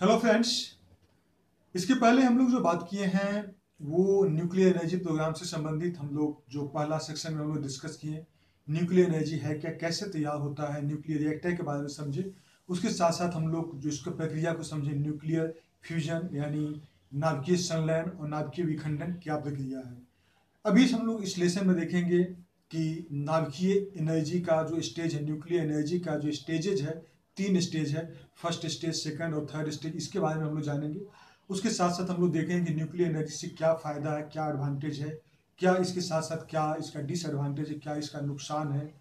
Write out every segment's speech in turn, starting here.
Hello friends. इसके पहले हम लोग जो बात किए हैं वो न्यूक्लियर एनर्जी प्रोग्राम से संबंधित हम लोग जो पहला सेक्शन में हम लोग डिस्कस किए। न्यूक्लियर एनर्जी है क्या, कैसे तैयार होता है, न्यूक्लियर रिएक्टर के बारे में समझे। उसके साथ साथ हम लोग जो इसकी प्रक्रिया को समझे, न्यूक्लियर फ्यूजन यानी नाभिकीय संलयन और नाभिकीय विखंडन क्या प्रक्रिया है। अभी हम लोग इस लेसन में देखेंगे कि नाभिकीय एनर्जी का जो स्टेज है, न्यूक्लियर एनर्जी का जो स्टेजेज है, 3 स्टेज है, फर्स्ट स्टेज, सेकंड और थर्ड स्टेज। इसके बारे में हम लोग जानेंगे। उसके साथ साथ हम लोग देखेंगे कि न्यूक्लियर एनर्जी से क्या फ़ायदा है, क्या एडवांटेज है, क्या इसके साथ साथ क्या इसका डिसएडवांटेज है, क्या इसका नुकसान है,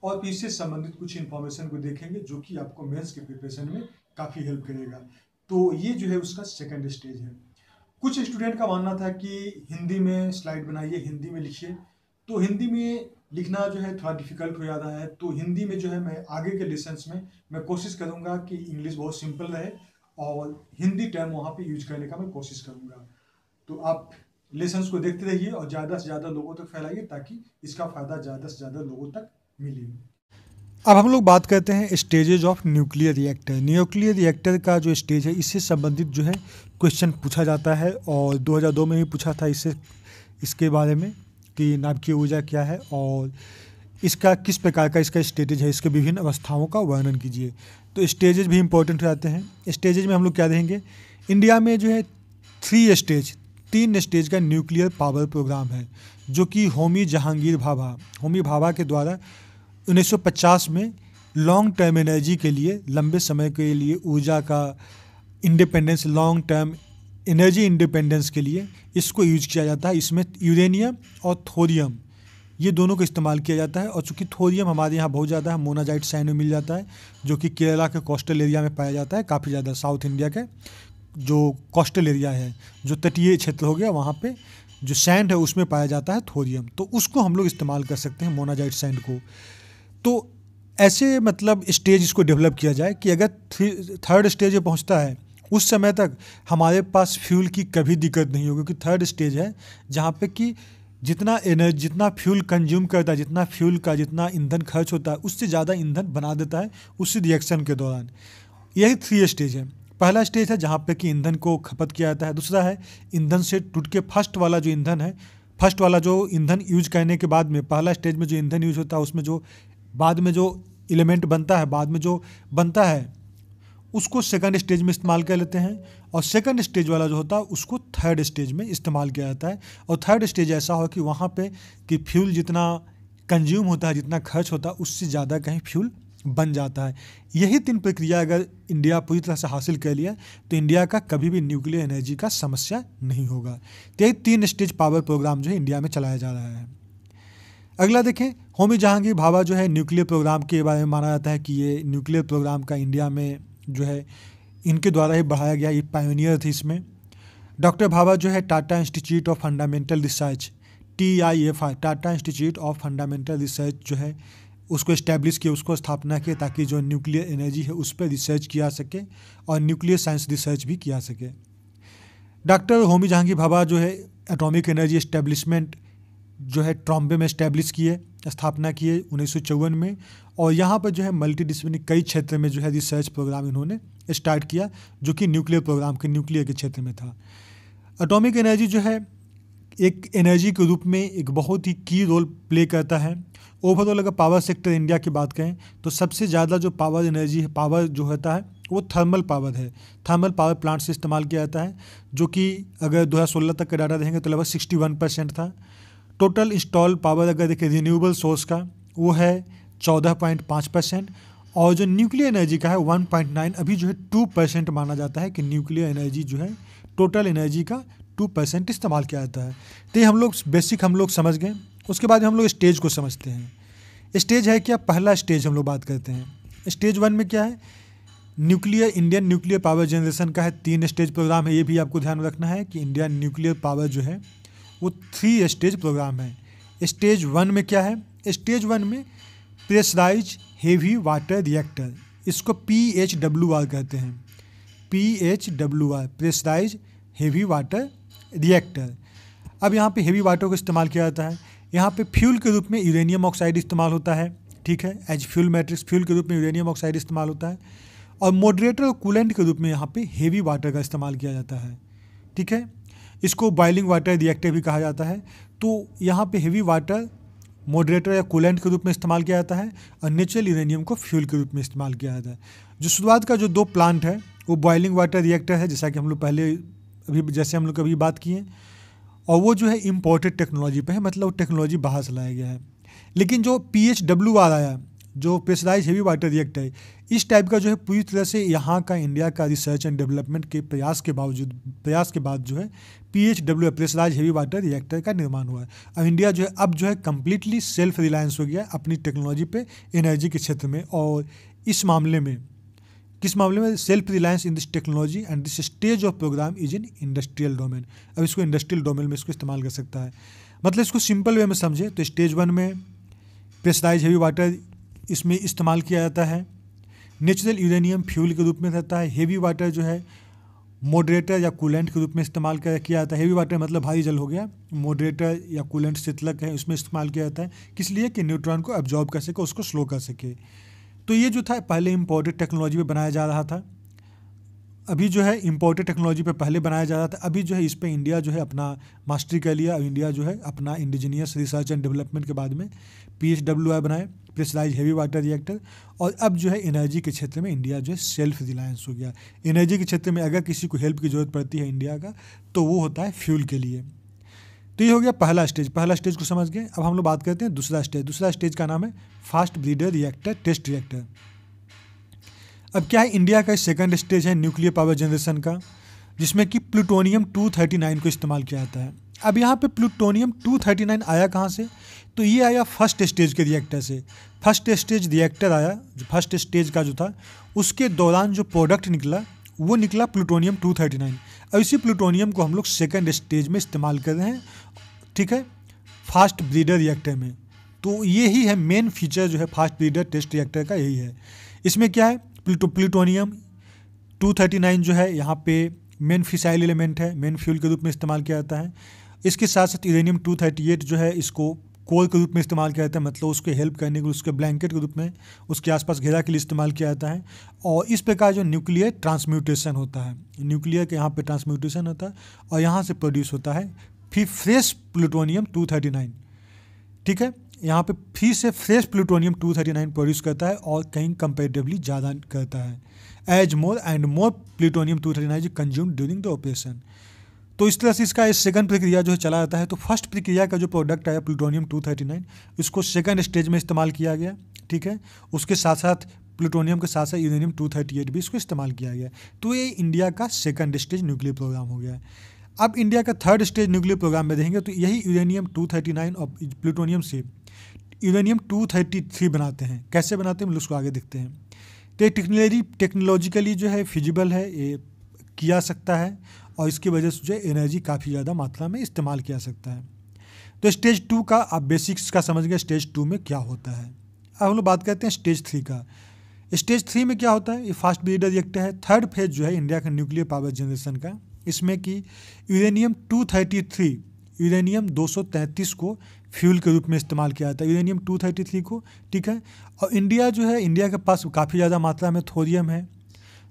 और फिर इससे संबंधित कुछ इन्फॉर्मेशन को देखेंगे जो कि आपको मेंस के प्रिपरेशन में काफ़ी हेल्प करेगा। तो ये जो है उसका सेकंड स्टेज है। कुछ स्टूडेंट का मानना था कि हिंदी में स्लाइड बनाइए, हिंदी में लिखिए। तो हिंदी में लिखना जो है थोड़ा डिफिकल्ट हो जाता है, तो हिंदी में जो है मैं आगे के लेसन्स में मैं कोशिश करूंगा कि इंग्लिश बहुत सिंपल रहे और हिंदी टर्म वहाँ पे यूज करने का मैं कोशिश करूंगा। तो आप लेसन्स को देखते रहिए और ज़्यादा से ज़्यादा लोगों तक फैलाइए ताकि इसका फ़ायदा ज़्यादा से ज़्यादा लोगों तक मिले। अब हम लोग बात करते हैं stages of nuclear reactor. Nuclear reactor का जो स्टेज है इससे संबंधित जो है क्वेश्चन पूछा जाता है और 2002 में भी पूछा था इसके बारे में कि नाभिकीय ऊर्जा क्या है और इसका किस प्रकार का इसका स्टेजेज है, इसके विभिन्न अवस्थाओं का वर्णन कीजिए। तो स्टेजेज भी इंपॉर्टेंट हो जाते हैं। स्टेजेज में हम लोग क्या देखेंगे, इंडिया में जो है 3 स्टेज का न्यूक्लियर पावर प्रोग्राम है जो कि होमी भाभा के द्वारा 1950 में लॉन्ग टर्म एनर्जी के लिए, लंबे समय के लिए ऊर्जा का independence, long term energy independence के लिए इसको यूज किया जाता है। इसमें यूरेनियम और थोरियम ये दोनों का इस्तेमाल किया जाता है। और चूँकि थोरियम हमारे यहाँ बहुत ज़्यादा है, मोनाजाइट सैंड में मिल जाता है जो कि केरला के कोस्टल एरिया में पाया जाता है, काफ़ी ज़्यादा साउथ इंडिया के जो कोस्टल एरिया है, जो तटीय क्षेत्र हो गया, वहाँ पे जो सैंड है उसमें पाया जाता है थोरियम। तो उसको हम लोग इस्तेमाल कर सकते हैं, मोनाजाइट सैंड को। तो ऐसे मतलब स्टेज इसको डेवलप किया जाए कि अगर थर्ड स्टेज पे पहुंचता है उस समय तक हमारे पास फ्यूल की कभी दिक्कत नहीं होगी, क्योंकि थर्ड स्टेज है जहाँ पे कि जितना फ्यूल कंज्यूम करता है, जितना ईंधन खर्च होता है उससे ज़्यादा ईंधन बना देता है उस रिएक्शन के दौरान। यही 3 स्टेज है। पहला स्टेज है जहाँ पे कि ईंधन को खपत किया जाता है। दूसरा है ईंधन से टूट के फर्स्ट वाला जो ईंधन यूज करने के बाद में, पहला स्टेज में जो ईंधन यूज होता है उसमें जो बाद में जो एलिमेंट बनता है, बाद में जो बनता है उसको सेकंड स्टेज में इस्तेमाल कर लेते हैं। और सेकंड स्टेज वाला जो होता है उसको थर्ड स्टेज में इस्तेमाल किया जाता है। और थर्ड स्टेज ऐसा हो कि वहाँ पे कि फ्यूल जितना कंज्यूम होता है, जितना खर्च होता है उससे ज़्यादा कहीं फ्यूल बन जाता है। यही 3 प्रक्रिया अगर इंडिया पूरी तरह से हासिल कर लिया तो इंडिया का कभी भी न्यूक्लियर एनर्जी का समस्या नहीं होगा। तो यही 3 स्टेज पावर प्रोग्राम जो है इंडिया में चलाया जा रहा है। अगला देखें, होमी जहांगीर भाभा जो है न्यूक्लियर प्रोग्राम के बारे में माना जाता है कि ये न्यूक्लियर प्रोग्राम का इंडिया में जो है इनके द्वारा ही बढ़ाया गया, ये पायोनियर थी इसमें। डॉक्टर भाभा जो है Tata institute of fundamental research, TIFR, Tata institute of fundamental research जो है उसको इस्टेब्लिश किया, उसको स्थापना की ताकि जो न्यूक्लियर एनर्जी है उस पर रिसर्च किया सके और न्यूक्लियर साइंस रिसर्च भी किया सके। डॉक्टर होमी जहांगीर भाभा जो है एटॉमिक एनर्जी इस्टेब्लिशमेंट जो है ट्रॉम्बे में इस्टेब्लिश किए, स्थापना किए 1954 में। और यहाँ पर जो है मल्टी डिसिप्लिनरी कई क्षेत्र में जो है रिसर्च प्रोग्राम इन्होंने स्टार्ट किया जो कि न्यूक्लियर प्रोग्राम के न्यूक्लियर के क्षेत्र में था। एटॉमिक एनर्जी जो है एक एनर्जी के रूप में एक बहुत ही की रोल प्ले करता है। ओवरऑल अगर पावर सेक्टर इंडिया की बात करें तो सबसे ज़्यादा जो पावर एनर्जी है, पावर जो होता है वो थर्मल पावर है। थर्मल पावर प्लांट से इस्तेमाल किया जाता है जो कि अगर 2016 तक का डाटा देखेंगे तो लगभग 61% था। टोटल इंस्टॉल पावर अगर देखें रिन्यूएबल सोर्स का वो है 14.5%। और जो न्यूक्लियर एनर्जी का है 1.9, अभी जो है 2% माना जाता है कि न्यूक्लियर एनर्जी जो है टोटल एनर्जी का 2% इस्तेमाल किया जाता है। तो ये हम लोग बेसिक हम लोग समझ गए। उसके बाद हम लोग स्टेज को समझते हैं। स्टेज है क्या, पहला स्टेज हम लोग बात करते हैं। स्टेज 1 में क्या है, इंडियन न्यूक्लियर पावर जनरेशन का है 3 स्टेज प्रोग्राम है। ये भी आपको ध्यान रखना है कि इंडियन न्यूक्लियर पावर जो है वो 3 स्टेज प्रोग्राम है। स्टेज 1 में क्या है, स्टेज 1 में प्रेशराइज हेवी वाटर रिएक्टर, इसको PHWR कहते हैं, PHWR, pressurise heavy water reactor. अब यहाँ पे हेवी वाटर को इस्तेमाल किया जाता है। यहाँ पे फ्यूल के रूप में यूरेनियम ऑक्साइड इस्तेमाल होता है, ठीक है, एज फ्यूल मैट्रिक्स, फ्यूल के रूप में यूरेनियम ऑक्साइड इस्तेमाल होता है। और मॉडरेटर और कूलेंट के रूप में यहाँ पे हेवी वाटर का इस्तेमाल किया जाता है, ठीक है। इसको बॉइलिंग वाटर रिएक्टर भी कहा जाता है। तो यहाँ पे हेवी वाटर मॉडरेटर या कूलेंट के रूप में इस्तेमाल किया जाता है और नेचुरल यूरेनियम को फ्यूल के रूप में इस्तेमाल किया जाता है। जो शुरुआत का जो 2 प्लांट है वो बॉइलिंग वाटर रिएक्टर है, जैसा कि हम लोग पहले हम लोग अभी बात किए, और वो जो है इम्पोर्टेड टेक्नोलॉजी पे है, मतलब टेक्नोलॉजी बाहर से लाया गया है। लेकिन जो PHWR आया, जो प्रेशराइज हेवी वाटर रिएक्टर है, इस टाइप का जो है पूरी तरह से यहाँ का इंडिया का रिसर्च एंड डेवलपमेंट के प्रयास के बाद जो है PHW pressurise heavy water reactor का निर्माण हुआ है। अब इंडिया जो है अब जो है कम्प्लीटली सेल्फ रिलायंस हो गया अपनी टेक्नोलॉजी पे एनर्जी के क्षेत्र में। और इस मामले में किस मामले में self reliance in this technology and this stage of programme is in industrial domain. अब इसको इंडस्ट्रियल डोमेन में इसको इस्तेमाल कर सकता है। मतलब इसको सिंपल वे में समझे तो स्टेज 1 में प्रेशराइज हेवी वाटर इसमें इस्तेमाल किया जाता है, नेचुरल यूरेनियम फ्यूल के रूप में रहता है। हेवी वाटर जो है मॉडरेटर या कूलेंट के रूप में इस्तेमाल किया जाता है। हेवी वाटर मतलब भारी जल हो गया, मॉडरेटर या कूलेंट शीतलक है, उसमें इस्तेमाल किया जाता है। किस लिए कि न्यूट्रॉन को एब्जॉर्ब कर सके, उसको स्लो कर सके। तो ये जो था पहले इम्पोर्टेड टेक्नोलॉजी पे बनाया जा रहा था, अभी जो है इम्पोर्टेड टेक्नोलॉजी पे पहले बनाया जा रहा था, अभी जो है इस पे इंडिया जो है अपना मास्टरी कर लिया। इंडिया जो है अपना इंडिजीनियस रिसर्च एंड डेवलपमेंट के बाद में PHWR बनाए, प्रेशराइज हेवी वाटर रिएक्टर। और अब जो है एनर्जी के क्षेत्र में इंडिया जो है सेल्फ रिलायंस हो गया। एनर्जी के क्षेत्र में अगर किसी को हेल्प की ज़रूरत पड़ती है इंडिया का, तो वो होता है फ्यूल के लिए। तो ये हो गया पहला स्टेज को समझ गए। अब हम लोग बात करते हैं दूसरा स्टेज का नाम है fast breeder reactor test reactor. अब क्या है, इंडिया का सेकंड स्टेज है न्यूक्लियर पावर जनरेशन का, जिसमें कि प्लूटोनियम 239 को इस्तेमाल किया जाता है। अब यहाँ पे प्लूटोनियम 239 आया कहाँ से, तो ये आया फर्स्ट स्टेज के रिएक्टर से। फर्स्ट स्टेज रिएक्टर आया, जो फर्स्ट स्टेज का जो था उसके दौरान जो प्रोडक्ट निकला वो निकला प्लूटोनियम 239। अब इसी प्लूटोनियम को हम लोग सेकंड स्टेज में इस्तेमाल कर रहे हैं, ठीक है, फास्ट ब्रीडर रिएक्टर में। तो यही है मेन फीचर जो है फास्ट ब्रीडर टेस्ट रिएक्टर का, यही है। इसमें क्या है, प्लूटोनियम 239 जो है यहाँ पे मेन फिसाइल एलिमेंट है, मेन फ्यूल के रूप में इस्तेमाल किया जाता है। इसके साथ साथ यूरेनियम 238 जो है इसको कोर के रूप में इस्तेमाल किया जाता है, मतलब उसके हेल्प करने के लिए, उसके ब्लैंकेट के रूप में उसके आसपास घेरा के लिए इस्तेमाल किया जाता है। और इस प्रकार जो न्यूक्लियर ट्रांसम्यूटेशन होता है, न्यूक्लियर के यहाँ पे ट्रांसम्यूटेशन होता है और यहाँ से प्रोड्यूस होता है फिर फ्रेश प्लूटोनियम 239, ठीक है। यहाँ पे फिर से फ्रेश प्लूटोनियम 239 प्रोड्यूस करता है और कहीं कंपेरेटिवली ज़्यादा करता है, as more and more plutonium 239 consumed during the operation. तो इस तरह से इसका इस सेकंड प्रक्रिया जो है चला जाता है। तो फर्स्ट प्रक्रिया का जो प्रोडक्ट आया प्लूटोनियम 239, इसको सेकंड स्टेज में इस्तेमाल किया गया, ठीक है। उसके साथ साथ प्लूटोनियम के साथ साथ यूरेनियम 238 भी इसको इस्तेमाल किया गया। तो ये इंडिया का सेकंड स्टेज न्यूक्लियर प्रोग्राम हो गया है। अब इंडिया का थर्ड स्टेज न्यूक्लियर प्रोग्राम में देखेंगे तो यही यूरेनियम 239 और प्लूटोनियम से यूरेनियम 233 बनाते हैं। कैसे बनाते हैं हम उसको आगे देखते हैं। तो ये टेक्नोलॉजिकली जो है फिजिबल है, ये किया सकता है और इसकी वजह से जो है एनर्जी काफ़ी ज़्यादा मात्रा में इस्तेमाल किया सकता है। तो स्टेज 2 का आप बेसिक्स का समझ गए, स्टेज 2 में क्या होता है। अब हम लोग बात करते हैं स्टेज 3 का। स्टेज 3 में क्या होता है, ये फास्ट ब्रीडर रिएक्टर है, थर्ड फेज जो है इंडिया का न्यूक्लियर पावर जनरेशन का। इसमें कि यूरेनियम 233 यूरेनियम 233 को फ्यूल के रूप में इस्तेमाल किया जाता है, यूरेनियम 233 को, ठीक है। और इंडिया जो है, इंडिया के पास काफ़ी ज़्यादा मात्रा में थोरियम है।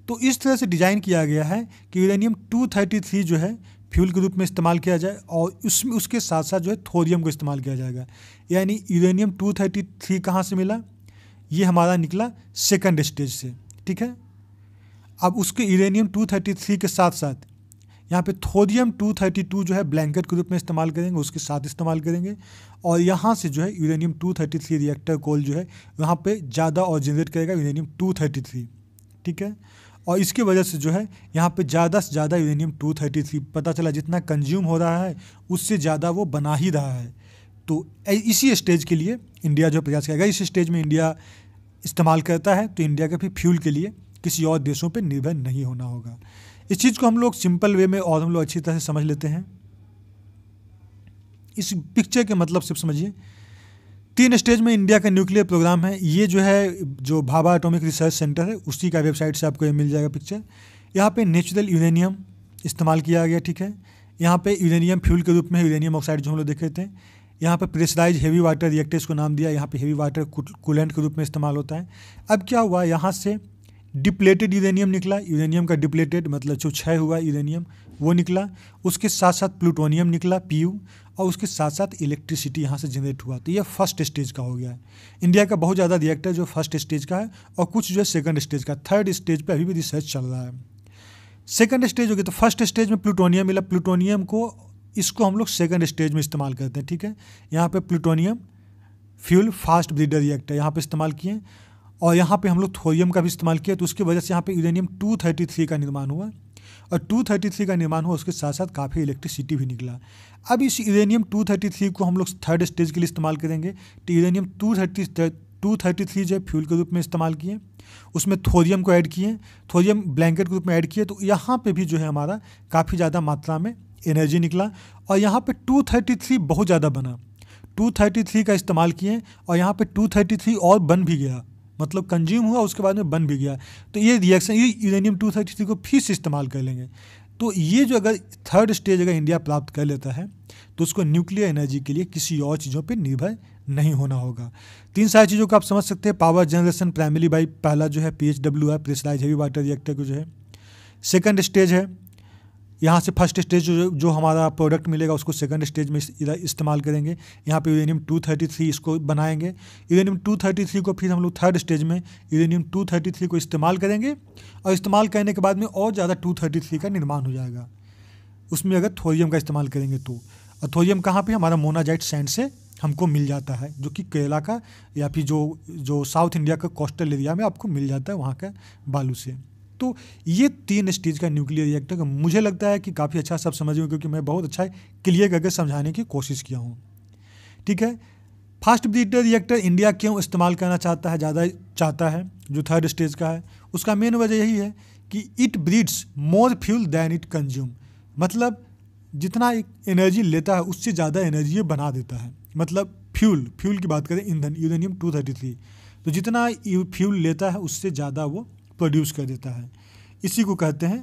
तो इस तरह से डिज़ाइन किया गया है कि यूरेनियम 233 जो है फ्यूल के रूप में इस्तेमाल किया जाए और उसके साथ साथ जो है थोरियम को इस्तेमाल किया जाएगा। यानी यूरेनियम 233 कहाँ से मिला, ये हमारा निकला सेकंड स्टेज से, ठीक है। अब उसके यूरेनियम 233 के साथ साथ यहाँ पे थोरियम 232 जो है ब्लैंकेट के रूप में इस्तेमाल करेंगे, उसके साथ इस्तेमाल करेंगे। और यहाँ से जो है यूरेनियम 233 रिएक्टर कोल जो है वहाँ पे ज़्यादा और जनरेट करेगा यूरेनियम 233, ठीक है। और इसकी वजह से जो है यहाँ पे ज़्यादा से ज़्यादा यूरेनियम 233 पता चला जितना कंज्यूम हो रहा है उससे ज़्यादा वो बना ही रहा है। तो इसी स्टेज के लिए इंडिया जो प्रयास करेगा, इस स्टेज में इंडिया इस्तेमाल करता है तो इंडिया के फिर फ्यूल के लिए किसी और देशों पर निर्भर नहीं होना होगा। इस चीज़ को हम लोग सिंपल वे में और हम लोग अच्छी तरह से समझ लेते हैं। इस पिक्चर के मतलब सिर्फ समझिए, 3 स्टेज में इंडिया का न्यूक्लियर प्रोग्राम है। ये जो है जो भाभा एटॉमिक रिसर्च सेंटर है उसी का वेबसाइट से आपको ये मिल जाएगा पिक्चर। यहाँ पे नेचुरल यूरेनियम इस्तेमाल किया गया, ठीक है। यहाँ पे यूरेनियम फ्यूल के रूप में यूरेनियम ऑक्साइड जो हम लोग देख रहे थे। यहाँ पे प्रेशराइज हेवी वाटर रिएक्टर इसको नाम दिया, यहाँ पे हेवी वाटर कूलेंट के रूप में इस्तेमाल होता है। अब क्या हुआ, यहाँ से डिप्लेटेड यूरेनियम निकला, यूरेनियम का डिप्लेटेड मतलब जो क्षय हुआ यूरेनियम वो निकला। उसके साथ साथ प्लूटोनियम निकला Pu, और उसके साथ साथ इलेक्ट्रिसिटी यहाँ से जनरेट हुआ। तो ये फर्स्ट स्टेज का हो गया है। इंडिया का बहुत ज़्यादा रिएक्टर जो फर्स्ट स्टेज का है और कुछ जो है सेकंड स्टेज का। थर्ड स्टेज पे अभी भी रिसर्च चल रहा है। सेकंड स्टेज हो गया। तो फर्स्ट स्टेज में प्लूटोनियम मिला, प्लूटोनियम को इसको हम लोग सेकंड स्टेज में इस्तेमाल करते हैं, ठीक है। यहाँ पे plutonium fuel fast breeder reactor यहाँ पे इस्तेमाल किए, और यहाँ पे हम लोग थोरियम का भी इस्तेमाल किया। तो उसकी वजह से यहाँ पे यूरेनियम 233 का निर्माण हुआ, और 233 का निर्माण हुआ, उसके साथ साथ काफ़ी इलेक्ट्रिसिटी भी निकला। अब इस यूरेनियम 233 को हम लोग थर्ड स्टेज के लिए इस्तेमाल करेंगे। तो यूरेनियम 233 जो है फ्यूल के रूप में इस्तेमाल किए, उसमें थोरियम को ऐड किए, थोरियम ब्लैंकेट के रूप में ऐड किए। तो यहाँ पे भी जो है हमारा काफ़ी ज़्यादा मात्रा में एनर्जी निकला, और यहाँ पे 233 बहुत ज़्यादा बना। 233 का इस्तेमाल किए, और यहाँ पे 233 और बन भी गया, मतलब कंज्यूम हुआ, उसके बाद में बन भी गया। तो ये रिएक्शन, ये यूरेनियम 233 को फिर से इस्तेमाल कर लेंगे। तो ये जो अगर थर्ड स्टेज अगर इंडिया प्राप्त कर लेता है, तो उसको न्यूक्लियर एनर्जी के लिए किसी और चीज़ों पे निर्भर नहीं होना होगा। 3 सारी चीज़ों को आप समझ सकते हैं। पावर जनरेशन प्राइमरी बाई पहला जो है PHW है, प्रेशराइज हेवी वाटर रिएक्टर को जो है। सेकंड स्टेज है, यहाँ से फर्स्ट स्टेज जो हमारा प्रोडक्ट मिलेगा उसको सेकंड स्टेज में इस्तेमाल करेंगे। यहाँ पे यूरेनियम 233 इसको बनाएंगे। यूरेनियम 233 को फिर हम लोग थर्ड स्टेज में यूरेनियम 233 को इस्तेमाल करेंगे, और इस्तेमाल करने के बाद में और ज़्यादा 233 का निर्माण हो जाएगा। उसमें अगर थोरियम का इस्तेमाल करेंगे तो, और थोरियम कहाँ पे, हमारा मोनाजाइट सैंड से हमको मिल जाता है, जो कि केरला का या फिर जो साउथ इंडिया का कोस्टल एरिया में आपको मिल जाता है वहाँ का बालू से। तो ये 3 स्टेज का न्यूक्लियर रिएक्टर का मुझे लगता है कि काफ़ी अच्छा सब समझ गए, क्योंकि मैं बहुत अच्छा क्लियर करके समझाने की कोशिश किया हूँ, ठीक है। फास्ट ब्रीडर रिएक्टर इंडिया क्यों इस्तेमाल करना चाहता है, ज़्यादा चाहता है, जो थर्ड स्टेज का है, उसका मेन वजह यही है कि it breeds more fuel than it consume. मतलब जितना एनर्जी लेता है उससे ज़्यादा एनर्जी ये बना देता है। मतलब फ्यूल की बात करें, ईंधन, यूरेनियम 233, तो जितना फ्यूल लेता है उससे ज़्यादा वो प्रोड्यूस कर देता है। इसी को कहते हैं,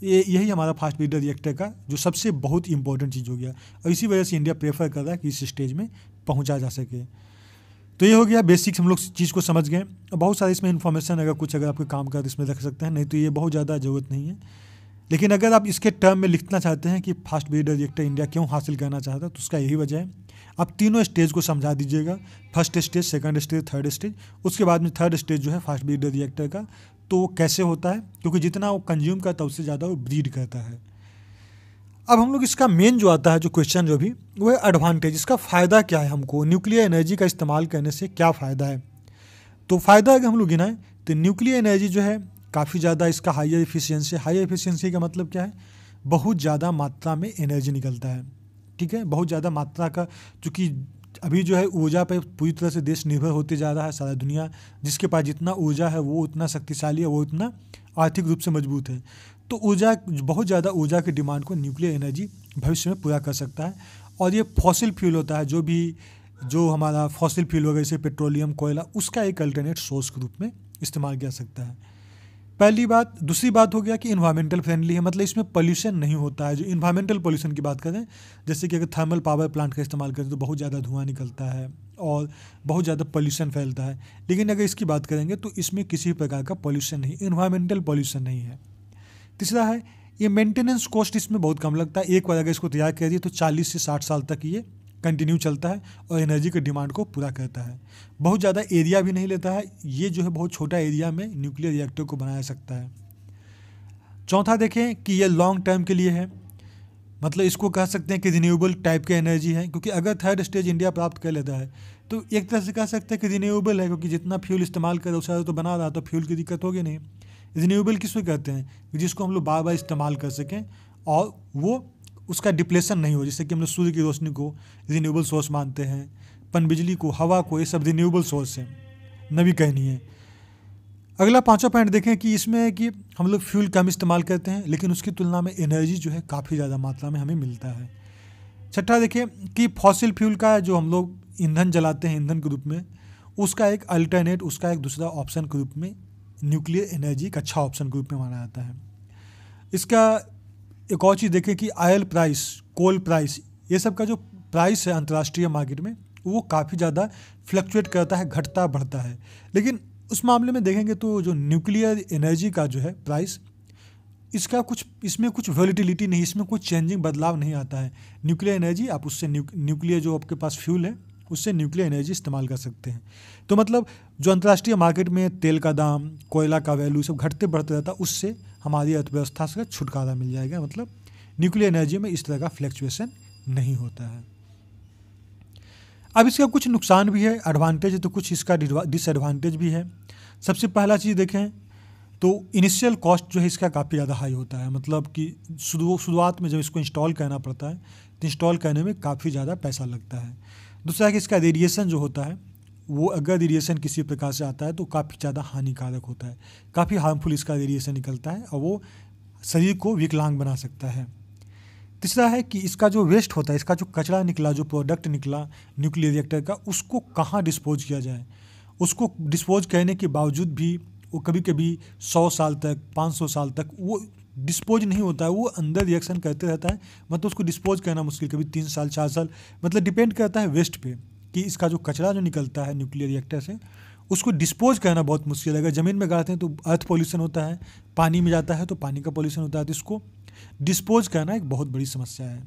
यही हमारा फास्ट ब्रीडर रिएक्टर का जो सबसे बहुत इंपॉर्टेंट चीज़ हो गया, और इसी वजह से इंडिया प्रेफर कर रहा है कि इस स्टेज में पहुंचा जा सके। तो ये हो गया बेसिक्स, हम लोग चीज़ को समझ गए। बहुत सारी इसमें इन्फॉर्मेशन अगर आपको काम कर इसमें रख सकते हैं, नहीं तो ये बहुत ज़्यादा ज़रूरत नहीं है। लेकिन अगर आप इसके टर्म में लिखना चाहते हैं कि फास्ट ब्रीडर रिएक्टर इंडिया क्यों हासिल करना चाहता है, तो उसका यही वजह है। आप तीनों स्टेज को समझा दीजिएगा, first stage, second stage, third stage. उसके बाद में थर्ड स्टेज जो है फास्ट ब्रीडर रिएक्टर का, तो वो कैसे होता है, क्योंकि जितना वो कंज्यूम करता है उससे ज़्यादा वो ब्रीड करता है। अब हम लोग इसका मेन जो आता है जो क्वेश्चन जो भी, वो है एडवांटेज। इसका फ़ायदा क्या है, हमको न्यूक्लियर एनर्जी का इस्तेमाल करने से क्या फ़ायदा है। तो फ़ायदा अगर हम लोग गिनाएं तो न्यूक्लियर एनर्जी जो है काफ़ी ज़्यादा इसका हायर एफिशिएंसी। हायर एफिशिएंसी का मतलब क्या है, बहुत ज़्यादा मात्रा में एनर्जी निकलता है, ठीक है। बहुत ज़्यादा मात्रा का, चूँकि अभी जो है ऊर्जा पर पूरी तरह से देश निर्भर होते जा रहा है, सारा दुनिया, जिसके पास जितना ऊर्जा है वो उतना शक्तिशाली है, वो उतना आर्थिक रूप से मजबूत है। तो बहुत ज़्यादा ऊर्जा की डिमांड को न्यूक्लियर एनर्जी भविष्य में पूरा कर सकता है। और ये फॉसिल फ्यूल होता है, जो हमारा फॉसिल फ्यूल होगा, जैसे पेट्रोलियम, कोयला, उसका एक अल्टरनेट सोर्स के रूप में इस्तेमाल किया सकता है। पहली बात। दूसरी बात हो गया कि इन्वायरमेंटल फ्रेंडली है, मतलब इसमें पोल्यूशन नहीं होता है। जो इन्वायरमेंटल पोल्यूशन की बात करें, जैसे कि अगर थर्मल पावर प्लांट का इस्तेमाल करें तो बहुत ज़्यादा धुआं निकलता है और बहुत ज़्यादा पोल्यूशन फैलता है। लेकिन अगर इसकी बात करेंगे तो इसमें किसी प्रकार का पोल्यूशन नहीं, इन्वायरमेंटल पोल्यूशन नहीं है। तीसरा है, ये मेंटेनेंस कॉस्ट इसमें बहुत कम लगता है। एक बार अगर इसको तैयार कर दिए तो 40 से 60 साल तक ये कंटिन्यू चलता है और एनर्जी की डिमांड को पूरा करता है। बहुत ज़्यादा एरिया भी नहीं लेता है, ये जो है बहुत छोटा एरिया में न्यूक्लियर रिएक्टर को बनाया सकता है। चौथा देखें कि ये लॉन्ग टर्म के लिए है, मतलब इसको कह सकते हैं कि रिन्यूएबल टाइप की एनर्जी है, क्योंकि अगर थर्ड स्टेज इंडिया प्राप्त कर लेता है तो एक तरह से कह सकते हैं कि रिन्यूएबल है, क्योंकि जितना फ्यूल इस्तेमाल कर उससे तो बना रहा, तो फ्यूल की दिक्कत होगी नहीं। रिन्यूएबल किसको कहते हैं, जिसको हम लोग बार बार इस्तेमाल कर सकें और वो उसका डिप्लेशन नहीं हो। जैसे कि हम लोग सूर्य की रोशनी को रिन्यूएबल सोर्स मानते हैं, पनबिजली को, हवा को, ये सब रिन्यूएबल सोर्स हैं, नवीकरणीय है। अगला पांचवा पॉइंट देखें कि इसमें है कि हम लोग फ्यूल कम इस्तेमाल करते हैं, लेकिन उसकी तुलना में एनर्जी जो है काफ़ी ज़्यादा मात्रा में हमें मिलता है। छठा देखें कि फॉसिल फ्यूल का जो हम लोग ईंधन जलाते हैं ईंधन के रूप में, उसका एक अल्टरनेट, उसका एक दूसरा ऑप्शन के रूप में न्यूक्लियर एनर्जी एक अच्छा ऑप्शन के रूप में माना जाता है। इसका एक और चीज़ देखें कि ऑयल प्राइस, कोल प्राइस, ये सब का जो प्राइस है अंतर्राष्ट्रीय मार्केट में, वो काफ़ी ज़्यादा फ्लक्चुएट करता है, घटता बढ़ता है। लेकिन उस मामले में देखेंगे तो जो न्यूक्लियर एनर्जी का जो है प्राइस, इसमें कुछ वॉलेटिलिटी नहीं, इसमें कुछ चेंजिंग बदलाव नहीं आता है। न्यूक्लियर एनर्जी आप उससे न्यूक्लियर जो आपके पास फ्यूल है उससे न्यूक्लियर एनर्जी इस्तेमाल कर सकते हैं। तो मतलब जो अंतर्राष्ट्रीय मार्केट में तेल का दाम, कोयला का वैल्यू सब घटते बढ़ते रहता है, उससे हमारी अर्थव्यवस्था से छुटकारा मिल जाएगा। मतलब न्यूक्लियर एनर्जी में इस तरह का फ्लैक्चुएशन नहीं होता है। अब इसका कुछ नुकसान भी है, एडवांटेज है तो कुछ इसका डिसएडवांटेज भी है। सबसे पहला चीज़ देखें तो इनिशियल कॉस्ट जो है इसका काफ़ी ज़्यादा हाई होता है। मतलब कि शुरुआत में जब इसको इंस्टॉल करना पड़ता है तो इंस्टॉल करने में काफ़ी ज़्यादा पैसा लगता है। दूसरा है कि इसका रेडिएशन जो होता है वो, अगर रेडिएशन किसी प्रकार से आता है तो काफ़ी ज़्यादा हानिकारक होता है, काफ़ी हार्मफुल इसका रेडिएशन निकलता है और वो शरीर को विकलांग बना सकता है। तीसरा है कि इसका जो वेस्ट होता है, इसका जो कचरा निकला, जो प्रोडक्ट निकला न्यूक्लियर रिएक्टर का, उसको कहाँ डिस्पोज किया जाए। उसको डिस्पोज करने के बावजूद भी वो कभी कभी 100 साल तक, 500 साल तक वो डिस्पोज नहीं होता है, वो अंदर रिएक्शन करते रहता है। मतलब उसको डिस्पोज करना मुश्किल, कभी 3 साल 4 साल, मतलब डिपेंड करता है वेस्ट पे कि इसका जो कचरा जो निकलता है न्यूक्लियर रिएक्टर से उसको डिस्पोज करना बहुत मुश्किल है। अगर ज़मीन में गाड़ते हैं तो अर्थ पॉल्यूशन होता है, पानी में जाता है तो पानी का पॉल्यूशन होता है, तो इसको डिस्पोज करना एक बहुत बड़ी समस्या है।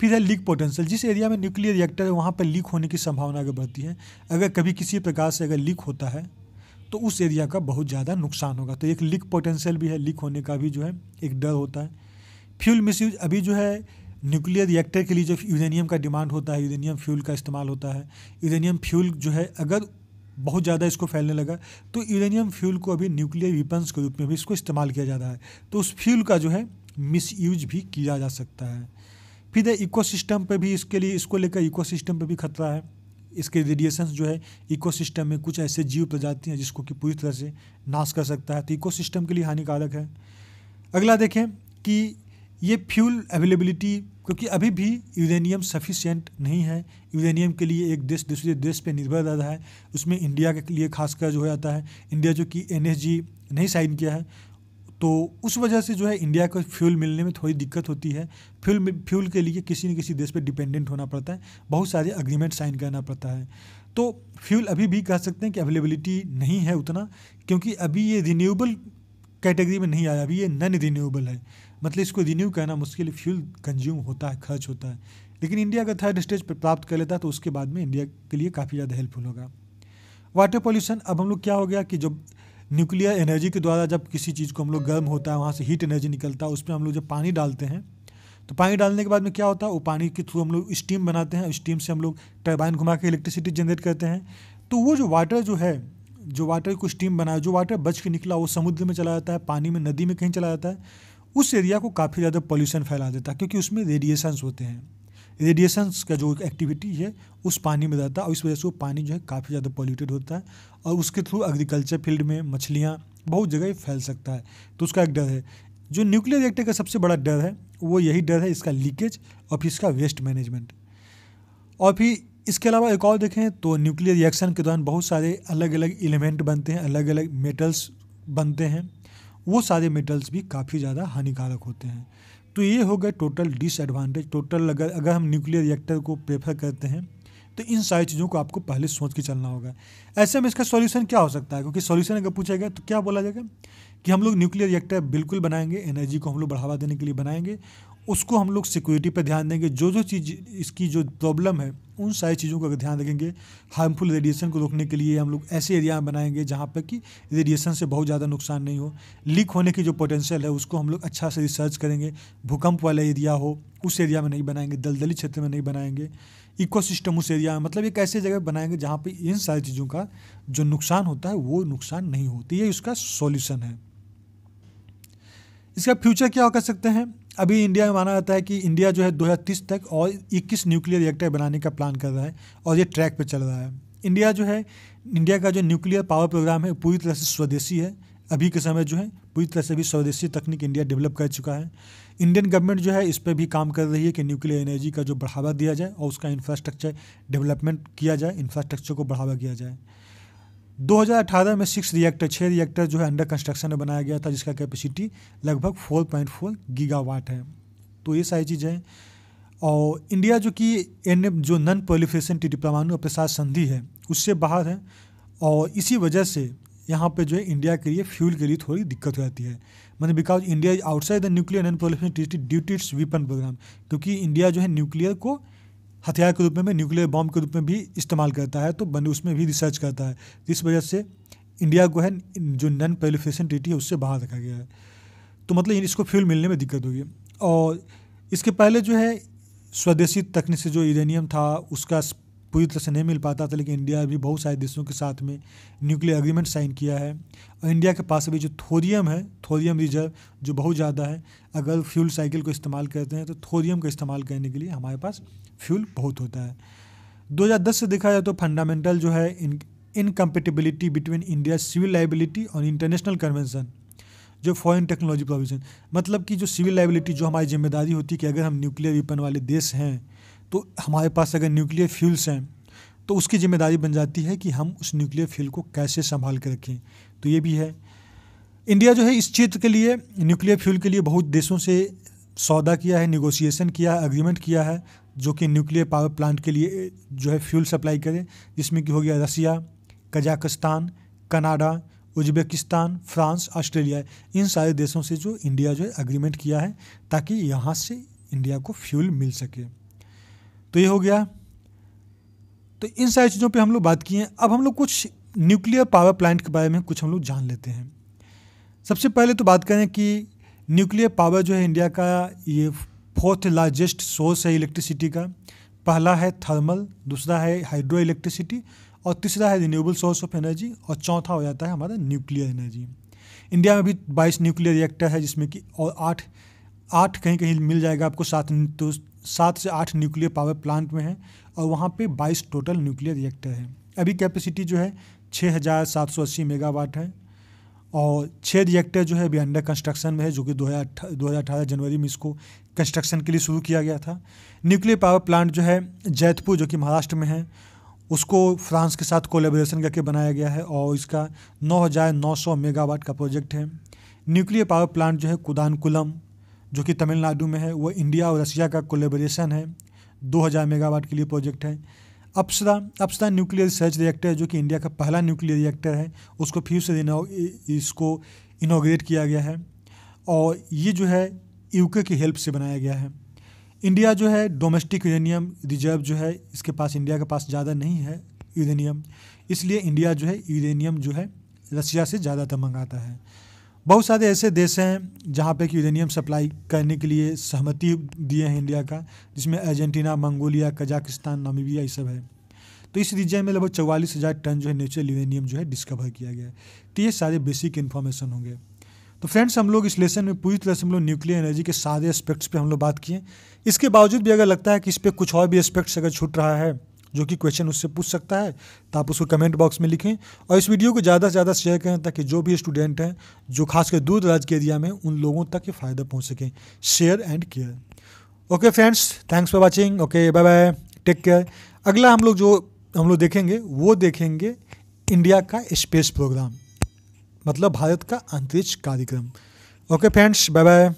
फिर है लीक पोटेंशियल। जिस एरिया में न्यूक्लियर रिएक्टर है वहाँ पर लीक होने की संभावना अगर बढ़ती है, अगर कभी किसी प्रकार से अगर लीक होता है तो उस एरिया का बहुत ज़्यादा नुकसान होगा। तो एक लीक पोटेंशियल भी है, लीक होने का भी जो है एक डर होता है। फ्यूल मिसयूज, अभी जो है न्यूक्लियर रिएक्टर के लिए जो यूरेनियम का डिमांड होता है, यूरेनियम फ्यूल का इस्तेमाल होता है। यूरेनियम फ्यूल जो है अगर बहुत ज़्यादा इसको फैलने लगा तो यूरेनियम फ्यूल को अभी न्यूक्लियर वेपन्स के रूप में भी इसको इस्तेमाल किया जा रहा है, तो उस फ्यूल का जो है मिसयूज भी किया जा सकता है। फिर इकोसिस्टम पे भी इसको लेकर इकोसिस्टम पे भी खतरा है। इसके रेडिएशंस जो है इकोसिस्टम में कुछ ऐसे जीव प्रजाति हैं जिसको कि पूरी तरह से नाश कर सकता है, तो इकोसिस्टम के लिए हानिकारक है। अगला देखें कि ये फ्यूल अवेलेबिलिटी, क्योंकि अभी भी यूरेनियम सफिशिएंट नहीं है। यूरेनियम के लिए एक देश दूसरे देश पे निर्भर रह रहा है, उसमें इंडिया के लिए खासकर जो हो जाता है, इंडिया जो कि NSG नहीं साइन किया है, तो उस वजह से जो है इंडिया को फ्यूल मिलने में थोड़ी दिक्कत होती है। फ्यूल के लिए किसी न किसी देश पे डिपेंडेंट होना पड़ता है, बहुत सारे अग्रीमेंट साइन करना पड़ता है। तो फ्यूल अभी भी कह सकते हैं कि अवेलेबिलिटी नहीं है उतना, क्योंकि अभी ये रिन्यूएबल कैटेगरी में नहीं आया, अभी ये नॉन रिन्यूएबल है। मतलब इसको रिन्यू करना मुश्किल, फ्यूल कंज्यूम होता है, खर्च होता है। लेकिन इंडिया अगर थर्ड स्टेज पर प्राप्त कर लेता है तो उसके बाद में इंडिया के लिए काफ़ी ज़्यादा हेल्पफुल होगा। वाटर पॉल्यूशन, अब हम लोग क्या हो गया कि जब न्यूक्लियर एनर्जी के द्वारा जब किसी चीज़ को हम लोग गर्म होता है, वहाँ से हीट एनर्जी निकलता है, उसमें हम लोग जब पानी डालते हैं तो पानी डालने के बाद में क्या होता है, वो पानी के थ्रू हम लोग स्टीम बनाते हैं, स्टीम से हम लोग टरबाइन घुमा के इलेक्ट्रिसिटी जनरेट करते हैं। तो वो जो वाटर जो है, जो वाटर को स्टीम बनाया, जो वाटर बच के निकला वो समुद्र में चला जाता है, पानी में, नदी में कहीं चला जाता है, उस एरिया को काफ़ी ज़्यादा पॉल्यूशन फैला देता है, क्योंकि उसमें रेडिएशंस होते हैं। रेडिएशंस का जो एक्टिविटी है उस पानी में रहता है और इस वजह से वो पानी जो है काफ़ी ज़्यादा पॉल्यूटेड होता है और उसके थ्रू एग्रीकल्चर फील्ड में मछलियाँ बहुत जगह फैल सकता है। तो उसका एक डर है। जो न्यूक्लियर रिएक्टर का सबसे बड़ा डर है वो यही डर है, इसका लीकेज और फिर इसका वेस्ट मैनेजमेंट। और फिर इसके अलावा एक और देखें तो न्यूक्लियर रिएक्शन के दौरान बहुत सारे अलग अलग एलिमेंट बनते हैं, अलग अलग मेटल्स बनते हैं, वो सारे मेटल्स भी काफ़ी ज़्यादा हानिकारक होते हैं। तो ये हो गए टोटल डिसएडवांटेज। टोटल अगर हम न्यूक्लियर रिएक्टर को प्रेफर करते हैं तो इन सारी चीज़ों को आपको पहले सोच के चलना होगा। ऐसे में इसका सॉल्यूशन क्या हो सकता है, क्योंकि सॉल्यूशन अगर पूछा गया तो क्या बोला जाएगा कि हम लोग न्यूक्लियर रिएक्टर बिल्कुल बनाएंगे, एनर्जी को हम लोग बढ़ावा देने के लिए बनाएंगे, उसको हम लोग सिक्योरिटी पर ध्यान देंगे, जो जो चीज़ इसकी जो प्रॉब्लम है उन सारी चीज़ों का ध्यान रखेंगे। हार्मफुल रेडिएशन को रोकने के लिए हम लोग ऐसे एरिया बनाएंगे जहाँ पर कि रेडिएशन से बहुत ज़्यादा नुकसान नहीं हो। लीक होने की जो पोटेंशियल है उसको हम लोग अच्छा से रिसर्च करेंगे। भूकंप वाला एरिया हो उस एरिया में नहीं बनाएंगे, दलदली क्षेत्र में नहीं बनाएंगे। इकोसिस्टम उस एरिया में, मतलब एक ऐसे जगह बनाएंगे जहाँ पे इन सारी चीज़ों का जो नुकसान होता है वो नुकसान नहीं होती। ये उसका सॉल्यूशन है। इसका फ्यूचर क्या कर सकते हैं, अभी इंडिया में माना जाता है कि इंडिया जो है 2030 तक और 21 न्यूक्लियर रिएक्टर बनाने का प्लान कर रहा है और ये ट्रैक पे चल रहा है। इंडिया का जो न्यूक्लियर पावर प्रोग्राम है पूरी तरह से स्वदेशी है। अभी के समय जो है पूरी तरह से भी स्वदेशी तकनीक इंडिया डेवलप कर चुका है। इंडियन गवर्नमेंट जो है इस पर भी काम कर रही है कि न्यूक्लियर एनर्जी का जो बढ़ावा दिया जाए और उसका इंफ्रास्ट्रक्चर डेवलपमेंट किया जाए, इंफ्रास्ट्रक्चर को बढ़ावा दिया जाए। 2018 में 6 रिएक्टर जो है अंडर कंस्ट्रक्शन में बनाया गया था, जिसका कैपेसिटी लगभग 4.4 गीगावाट है। तो ये सारी चीज़ें हैं। और इंडिया जो कि जो नॉन प्रोलिफरेशन ट्रीटी परमाणु अप्रसार संधि है उससे बाहर है और इसी वजह से यहाँ पे जो है इंडिया के लिए फ्यूल के लिए थोड़ी दिक्कत हो जाती है, मतलब because India is outside the nuclear non proliferation treaty due to its weapon programme, क्योंकि इंडिया जो है न्यूक्लियर को हथियार के रूप में न्यूक्लियर बॉम्ब के रूप में भी इस्तेमाल करता है, तो उसमें भी रिसर्च करता है। इस वजह से इंडिया को है जो नॉन प्रोलिफरेशन ट्रीटी है उससे बाहर रखा गया है, तो मतलब इसको फ्यूल मिलने में दिक्कत होगी। और इसके पहले जो है स्वदेशी तकनीक से जो यूरेनियम था उसका पूरी तरह से नहीं मिल पाता था, लेकिन इंडिया भी बहुत सारे देशों के साथ में न्यूक्लियर एग्रीमेंट साइन किया है। और इंडिया के पास अभी जो थोरियम है, थोरियम रिजर्व जो बहुत ज़्यादा है, अगर फ्यूल साइकिल को इस्तेमाल करते हैं तो थोरियम का इस्तेमाल करने के लिए हमारे पास फ्यूल बहुत होता है। 2010 से देखा जाए तो फंडामेंटल जो है incompatibility between India civil liability और इंटरनेशनल कन्वेंशन जो फॉरेन टेक्नोलॉजी प्रोविजन, मतलब कि जो सिविल लाइबिलिटी जो हमारी जिम्मेदारी होती है कि अगर हम न्यूक्लियर वेपन वाले देश हैं तो हमारे पास अगर न्यूक्लियर फ्यूल्स हैं तो उसकी जिम्मेदारी बन जाती है कि हम उस न्यूक्लियर फ्यूल को कैसे संभाल कर रखें। तो ये भी है, इंडिया जो है इस क्षेत्र के लिए न्यूक्लियर फ्यूल के लिए बहुत देशों से सौदा किया है, निगोशिएशन किया है, एग्रीमेंट किया है जो कि न्यूक्लियर पावर प्लांट के लिए जो है फ्यूल सप्लाई करे, जिसमें कि हो गया Russia, Kazakhstan, Canada, Uzbekistan, France, Australia, इन सारे देशों से जो इंडिया जो है एग्रीमेंट किया है ताकि यहाँ से इंडिया को फ्यूल मिल सके। तो ये हो गया, तो इन सारी चीज़ों पे हम लोग बात किए। अब हम लोग कुछ न्यूक्लियर पावर प्लांट के बारे में कुछ हम लोग जान लेते हैं। सबसे पहले तो बात करें कि न्यूक्लियर पावर जो है इंडिया का ये 4th लार्जेस्ट सोर्स है इलेक्ट्रिसिटी का। पहला है थर्मल, दूसरा है हाइड्रो इलेक्ट्रिसिटी और तीसरा है रिन्यूएबल सोर्स ऑफ एनर्जी और चौथा हो जाता है हमारा न्यूक्लियर एनर्जी। इंडिया में भी 22 न्यूक्लियर रिएक्टर है, जिसमें कि और 8 कहीं कहीं मिल जाएगा आपको, 7 से 8 न्यूक्लियर पावर प्लांट में है और वहाँ पे 22 टोटल न्यूक्लियर रिएक्टर है। अभी कैपेसिटी जो है 6780 मेगावाट है और 6 रिएक्टर जो है अभी अंडर कंस्ट्रक्शन में है, जो कि 2018 जनवरी में इसको कंस्ट्रक्शन के लिए शुरू किया गया था। न्यूक्लियर पावर प्लांट जो है जैतपुर जो कि महाराष्ट्र में है, उसको फ्रांस के साथ कोलैबोरेशन करके बनाया गया है और इसका 9900 मेगावाट का प्रोजेक्ट है। न्यूक्लियर पावर प्लांट जो है कुदानकुलम जो कि तमिलनाडु में है, वो इंडिया और रसिया का कोलैबोरेशन है, 2000 मेगावाट के लिए प्रोजेक्ट है। अप्सरा न्यूक्लियर रिसर्च रिएक्टर जो कि इंडिया का पहला न्यूक्लियर रिएक्टर है, उसको फिर से इसको इनॉग्रेट किया गया है और ये जो है यूके की हेल्प से बनाया गया है। इंडिया जो है डोमेस्टिक यूरेनियम रिजर्व जो है इसके पास, इंडिया के पास ज़्यादा नहीं है यूरेनियम, इसलिए इंडिया जो है यूरेनियम जो है रसिया से ज़्यादातर मंगाता है। बहुत सारे ऐसे देश हैं जहाँ पे कि यूरेनियम सप्लाई करने के लिए सहमति दिए हैं इंडिया का, जिसमें अर्जेंटीना, मंगोलिया, कजाकिस्तान, नामीबिया ये सब है। तो इस रीजन में लगभग 44,000 टन जो है नेचुरल यूरेनियम जो है डिस्कवर किया गया है। तो ये सारे बेसिक इन्फॉर्मेशन होंगे। तो फ्रेंड्स, हम लोग इस लेसन में पूरी तरह से हम लोग न्यूक्लियर एनर्जी के सारे एस्पेक्ट्स पे हम लोग बात किए। इसके बावजूद भी अगर लगता है कि इस पर कुछ और भी एस्पेक्ट्स अगर छूट रहा है जो कि क्वेश्चन उससे पूछ सकता है, तो आप उसको कमेंट बॉक्स में लिखें और इस वीडियो को ज़्यादा से ज़्यादा शेयर करें ताकि जो भी स्टूडेंट हैं जो खासकर दूर दराज के एरिया में, उन लोगों तक ये फ़ायदा पहुँच सकें। Share and care. Okay friends, thanks for watching. Okay, bye bye, take care. अगला हम लोग देखेंगे वो देखेंगे इंडिया का स्पेस प्रोग्राम, मतलब भारत का अंतरिक्ष कार्यक्रम। Okay friends, bye bye.